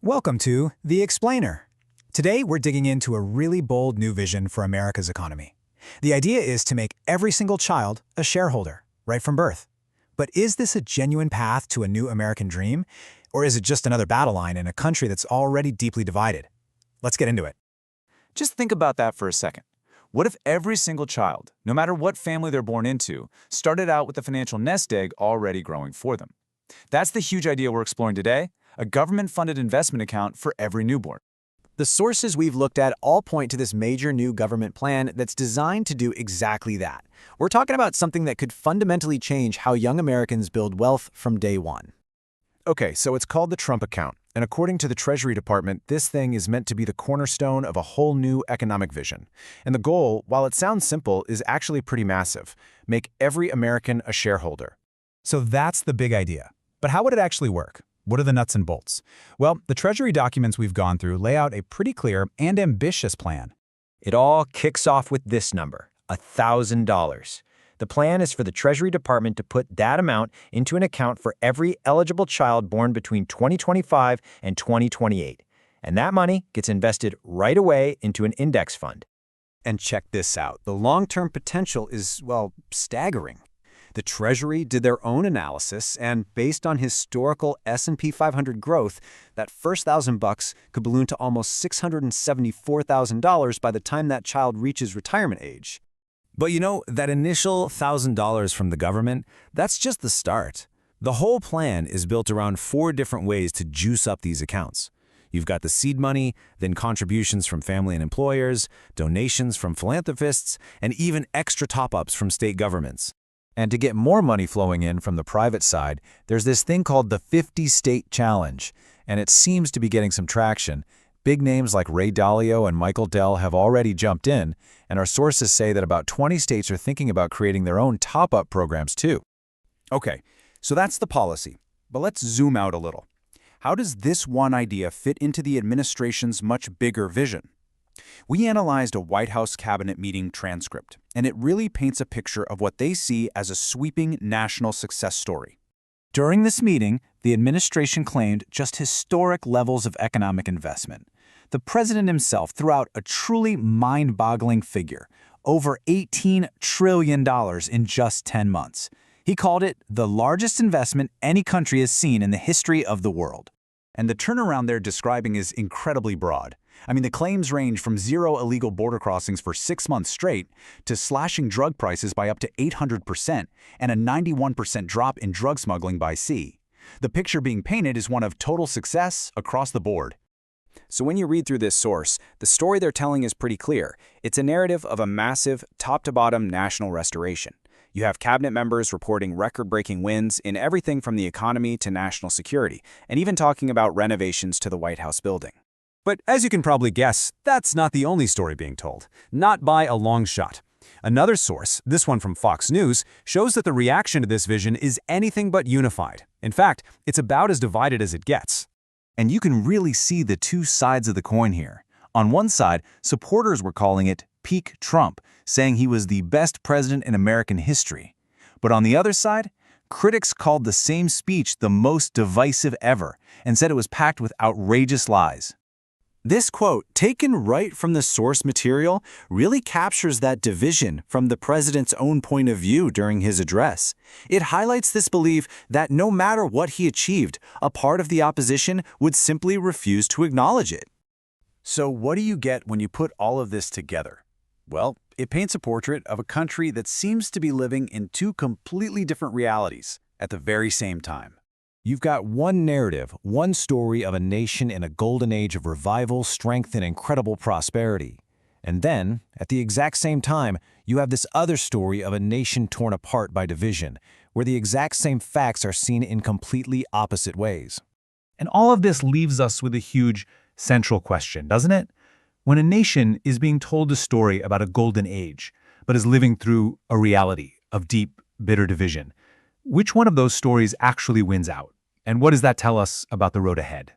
Welcome to The Explainer. Today, we're digging into a really bold new vision for America's economy. The idea is to make every single child a shareholder, right from birth. But is this a genuine path to a new American dream? Or is it just another battle line in a country that's already deeply divided? Let's get into it. Just think about that for a second. What if every single child, no matter what family they're born into, started out with a financial nest egg already growing for them? That's the huge idea we're exploring today, a government-funded investment account for every newborn. The sources we've looked at all point to this major new government plan that's designed to do exactly that. We're talking about something that could fundamentally change how young Americans build wealth from day one. Okay, so it's called the Trump account, and according to the Treasury Department, this thing is meant to be the cornerstone of a whole new economic vision. And the goal, while it sounds simple, is actually pretty massive. Make every American a shareholder. So that's the big idea. But how would it actually work? What are the nuts and bolts? Well, the Treasury documents we've gone through lay out a pretty clear and ambitious plan. It all kicks off with this number, $1,000. The plan is for the Treasury Department to put that amount into an account for every eligible child born between 2025 and 2028. And that money gets invested right away into an index fund. And check this out. The long-term potential is, well, staggering. The Treasury did their own analysis, and based on historical S&P 500 growth, that first $1,000 could balloon to almost $674,000 by the time that child reaches retirement age. But you know, that initial $1,000 from the government, that's just the start. The whole plan is built around 4 different ways to juice up these accounts. You've got the seed money, then contributions from family and employers, donations from philanthropists, and even extra top-ups from state governments. And to get more money flowing in from the private side, there's this thing called the 50-State Challenge, and it seems to be getting some traction. Big names like Ray Dalio and Michael Dell have already jumped in, and our sources say that about 20 states are thinking about creating their own top-up programs too. Okay, so that's the policy, but let's zoom out a little. How does this one idea fit into the administration's much bigger vision? We analyzed a White House cabinet meeting transcript, and it really paints a picture of what they see as a sweeping national success story. During this meeting, the administration claimed just historic levels of economic investment. The president himself threw out a truly mind-boggling figure, over $18 trillion in just 10 months. He called it the largest investment any country has seen in the history of the world. And the turnaround they're describing is incredibly broad. I mean, the claims range from 0 illegal border crossings for 6 months straight to slashing drug prices by up to 800% and a 91% drop in drug smuggling by sea. The picture being painted is one of total success across the board. So when you read through this source, the story they're telling is pretty clear. It's a narrative of a massive, top-to-bottom national restoration. You have cabinet members reporting record-breaking wins in everything from the economy to national security, and even talking about renovations to the White House building. But as you can probably guess, that's not the only story being told. Not by a long shot. Another source, this one from Fox News, shows that the reaction to this vision is anything but unified. In fact, it's about as divided as it gets. And you can really see the two sides of the coin here. On one side, supporters were calling it peak Trump, saying he was the best president in American history. But on the other side, critics called the same speech the most divisive ever and said it was packed with outrageous lies. This quote, taken right from the source material, really captures that division from the president's own point of view during his address. It highlights this belief that no matter what he achieved, a part of the opposition would simply refuse to acknowledge it. So what do you get when you put all of this together? Well, it paints a portrait of a country that seems to be living in 2 completely different realities at the very same time. You've got one narrative, one story of a nation in a golden age of revival, strength, and incredible prosperity. And then, at the exact same time, you have this other story of a nation torn apart by division, where the exact same facts are seen in completely opposite ways. And all of this leaves us with a huge central question, doesn't it? When a nation is being told a story about a golden age, but is living through a reality of deep, bitter division, which one of those stories actually wins out? And what does that tell us about the road ahead?